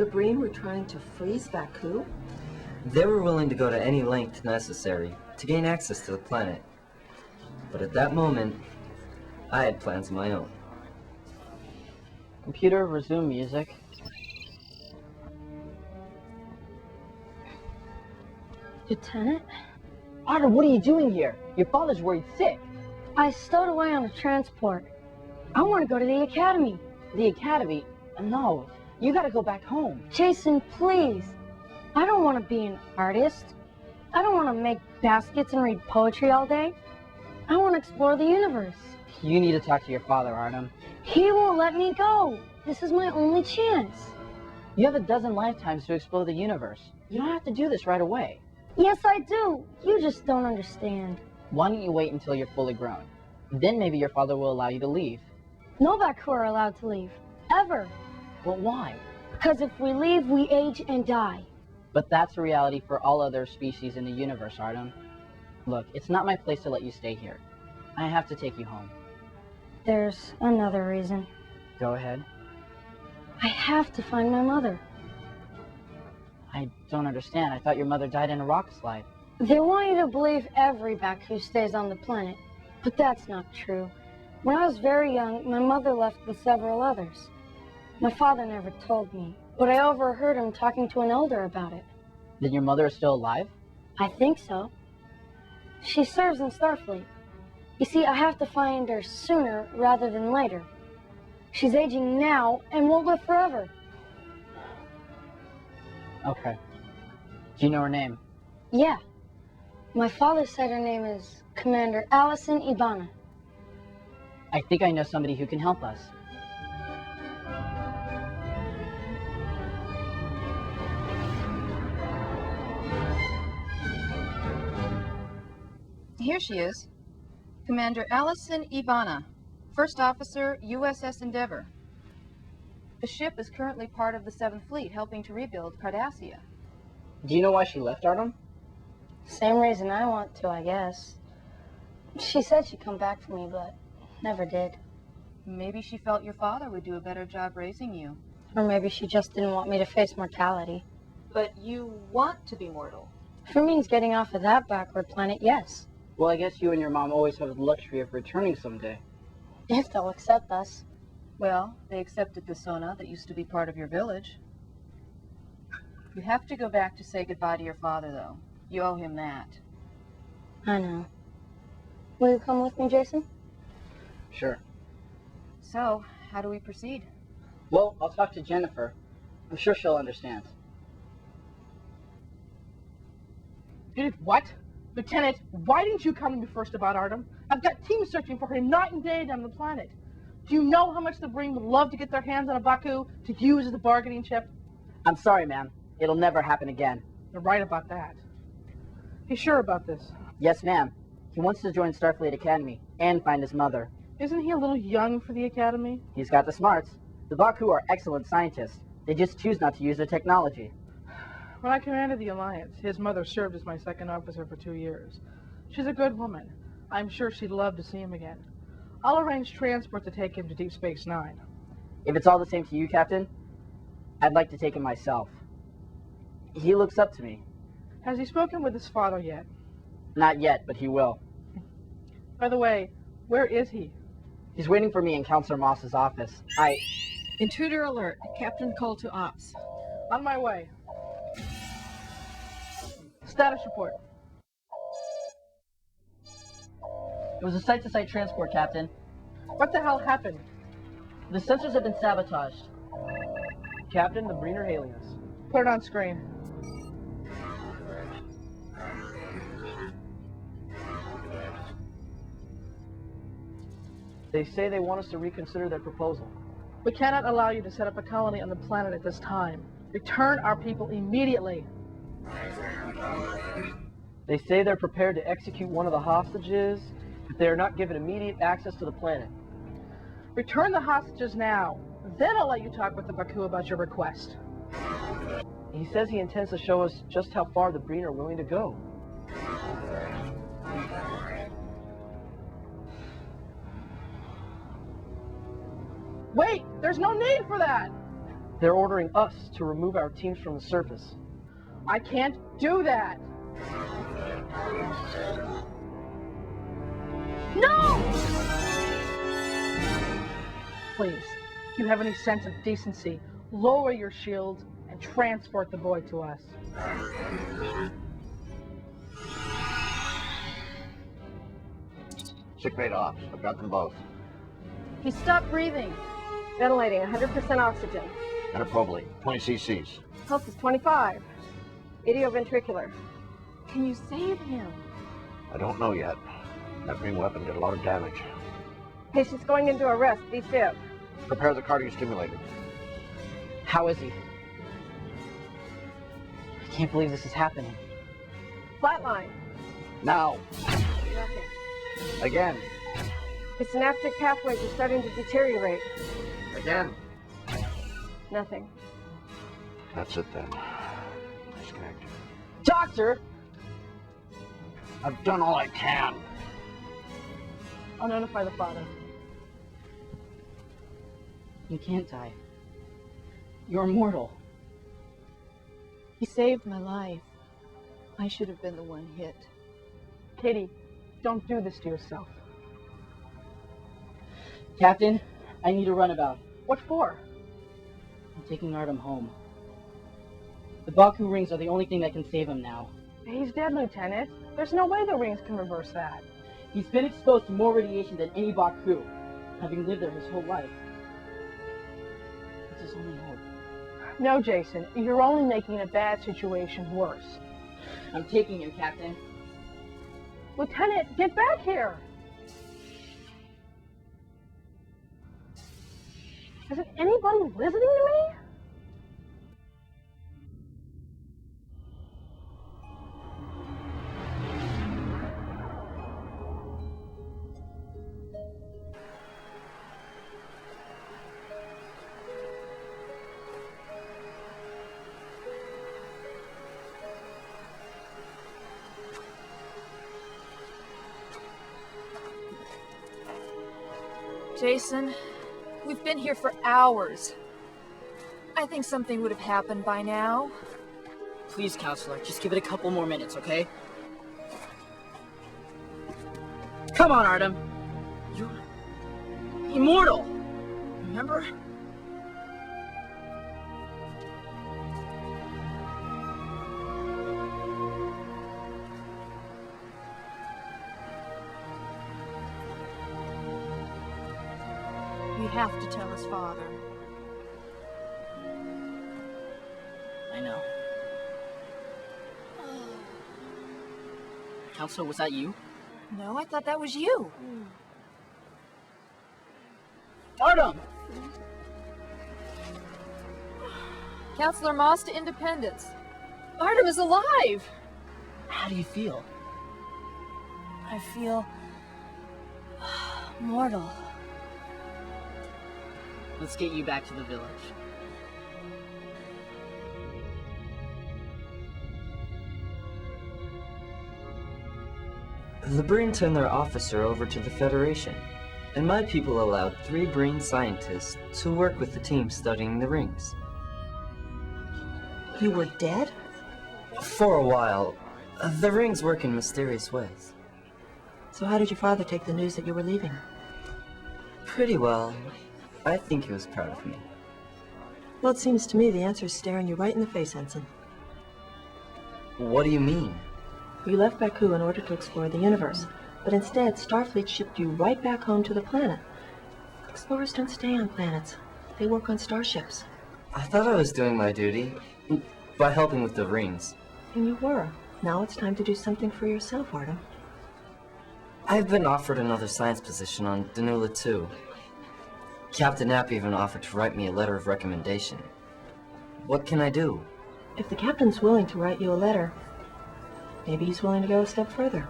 The Breen were trying to freeze Baku? They were willing to go to any length necessary to gain access to the planet. But at that moment, I had plans of my own. Computer, resume music. Lieutenant? Artem, what are you doing here? Your father's worried sick. I stowed away on a transport. I want to go to the academy. The academy? No, you gotta go back home. Jason, please. I don't want to be an artist. I don't want to make baskets and read poetry all day. I want to explore the universe. You need to talk to your father, Artem. He won't let me go. This is my only chance. You have a dozen lifetimes to explore the universe. You don't have to do this right away. Yes, I do. You just don't understand. Why don't you wait until you're fully grown? Then maybe your father will allow you to leave. No Baku are allowed to leave. Ever. But why? Because if we leave, we age and die. But that's a reality for all other species in the universe, Artem. Look, it's not my place to let you stay here. I have to take you home. There's another reason. Go ahead. I have to find my mother. I don't understand. I thought your mother died in a rock slide. They want you to believe every Baku stays on the planet, but that's not true. When I was very young, my mother left with several others. My father never told me, but I overheard him talking to an elder about it. Then your mother is still alive? I think so. She serves in Starfleet. You see, I have to find her sooner rather than later. She's aging now and won't live forever. Okay. Do you know her name? Yeah. My father said her name is Commander Allison Ivana. I think I know somebody who can help us. Here she is. Commander Allison Ivana, First Officer, USS Endeavour. The ship is currently part of the 7th Fleet, helping to rebuild Cardassia. Do you know why she left, Artem? Same reason I want to, I guess. She said she'd come back for me, but never did. Maybe she felt your father would do a better job raising you. Or maybe she just didn't want me to face mortality. But you want to be mortal. If it means getting off of that backward planet, yes. Well, I guess you and your mom always have the luxury of returning someday. If they'll accept us. Well, they accepted the Sona that used to be part of your village. You have to go back to say goodbye to your father, though. You owe him that. I know. Will you come with me, Jason? Sure. So, how do we proceed? Well, I'll talk to Jennifer. I'm sure she'll understand. Did what? Lieutenant, why didn't you come to me first about Artem? I've got teams searching for him night and day down the planet. Do you know how much the Breen would love to get their hands on a Baku to use as a bargaining chip? I'm sorry, ma'am. It'll never happen again. You're right about that. You sure about this? Yes, ma'am. He wants to join Starfleet Academy and find his mother. Isn't he a little young for the Academy? He's got the smarts. The Baku are excellent scientists. They just choose not to use their technology. When I commanded the Alliance, his mother served as my second officer for 2 years. She's a good woman. I'm sure she'd love to see him again. I'll arrange transport to take him to Deep Space Nine. If it's all the same to you, Captain, I'd like to take him myself. He looks up to me. Has he spoken with his father yet? Not yet, but he will. By the way, where is he? He's waiting for me in Counselor Moss's office. Intruder alert. Captain call to ops. On my way. Status report. It was a site-to-site transport, Captain. What the hell happened? The sensors have been sabotaged. Captain, the Breen are hailing us. Put it on screen. They say they want us to reconsider their proposal. We cannot allow you to set up a colony on the planet at this time. Return our people immediately. They say they're prepared to execute one of the hostages if they are not given immediate access to the planet. Return the hostages now. Then I'll let you talk with the Baku about your request. He says he intends to show us just how far the Breen are willing to go. Wait! There's no need for that! They're ordering us to remove our teams from the surface. I can't do that. No! Please, if you have any sense of decency, lower your shield and transport the boy to us. Sick bait off. I've got them both. He stopped breathing. Ventilating, 100% oxygen. Anapobally, 20 cc's. Pulse is 25. Idioventricular. Can you save him? I don't know yet. That green weapon did a lot of damage. Patient's going into arrest. Defib. Prepare the cardiostimulator. How is he? I can't believe this is happening. Flatline. Now! Nothing. Again! His synaptic pathways are starting to deteriorate. Again! Nothing. That's it then. Disconnect. Doctor! I've done all I can. I'll notify the father. You can't die. You're immortal. He saved my life. I should have been the one hit. Katie, don't do this to yourself. Captain, I need a runabout. What for? I'm taking Artem home. The Baku rings are the only thing that can save him now. He's dead, Lieutenant. There's no way the rings can reverse that. He's been exposed to more radiation than any Baku, having lived there his whole life. It's his only hope. No, Jason, you're only making a bad situation worse. I'm taking him, Captain. Lieutenant, get back here! Isn't anybody listening to me? Jason, we've been here for hours. I think something would have happened by now. Please, Counselor, just give it a couple more minutes, okay? Come on, Artem. You're immortal. Remember? We have to tell his father. I know. Counselor, was that you? No, I thought that was you. Artem! Counselor Moss to Independence. Artem is alive! How do you feel? I feel mortal. Let's get you back to the village. The Breen turned their officer over to the Federation, and my people allowed 3 Breen scientists to work with the team studying the rings. You were dead? For a while, the rings work in mysterious ways. So how did your father take the news that you were leaving? Pretty well. I think he was proud of me. Well, it seems to me the answer is staring you right in the face, Ensign. What do you mean? You left Baku in order to explore the universe, but instead Starfleet shipped you right back home to the planet. Explorers don't stay on planets. They work on starships. I thought I was doing my duty by helping with the rings. And you were. Now it's time to do something for yourself, Artem. I've been offered another science position on Danula 2. Captain Knapp even offered to write me a letter of recommendation. What can I do? If the captain's willing to write you a letter, maybe he's willing to go a step further.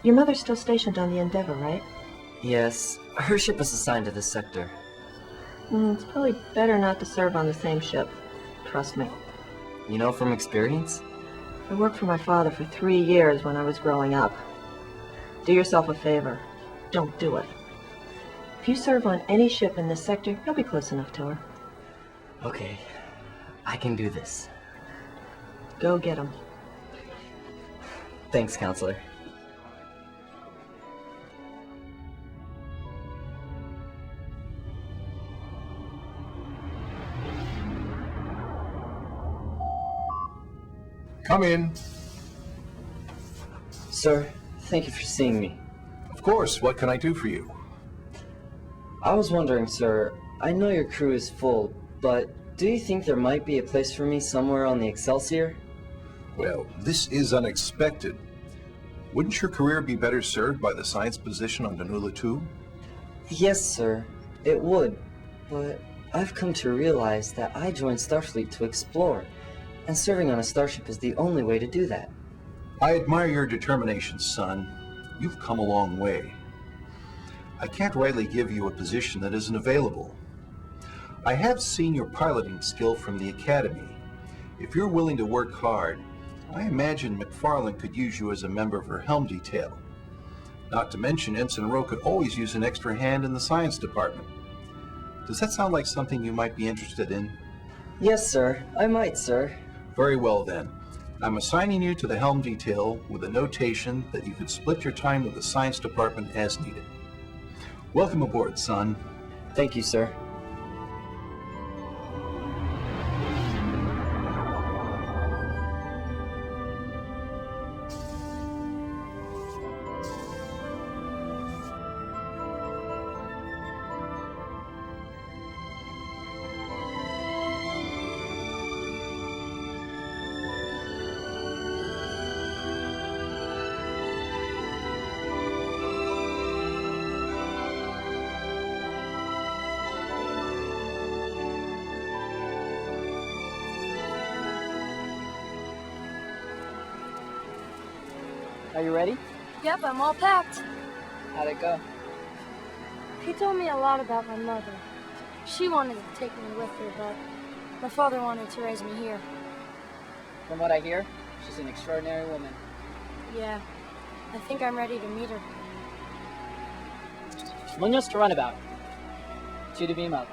Your mother's still stationed on the Endeavor, right? Yes, her ship is assigned to this sector. It's probably better not to serve on the same ship. Trust me. You know from experience? I worked for my father for 3 years when I was growing up. Do yourself a favor. Don't do it. If you serve on any ship in this sector, you'll be close enough to her. Okay, I can do this. Go get him. Thanks, Counselor. Come in. Sir, thank you for seeing me. Of course, what can I do for you? I was wondering, sir, I know your crew is full, but do you think there might be a place for me somewhere on the Excelsior? Well, this is unexpected. Wouldn't your career be better served by the science position on Danula 2? Yes, sir, it would, but I've come to realize that I joined Starfleet to explore, and serving on a starship is the only way to do that. I admire your determination, son. You've come a long way. I can't rightly give you a position that isn't available. I have seen your piloting skill from the Academy. If you're willing to work hard, I imagine McFarlane could use you as a member of her helm detail. Not to mention, Ensign Rowe could always use an extra hand in the science department. Does that sound like something you might be interested in? Yes, sir. I might, sir. Very well, then. I'm assigning you to the helm detail with a notation that you could split your time with the science department as needed. Welcome aboard, son. Thank you, sir. Are you ready? Yep, I'm all packed. How'd it go? He told me a lot about my mother. She wanted to take me with her, but my father wanted to raise me here. From what I hear, she's an extraordinary woman. Yeah, I think I'm ready to meet her. Munoz to runabout. 2 to beam up.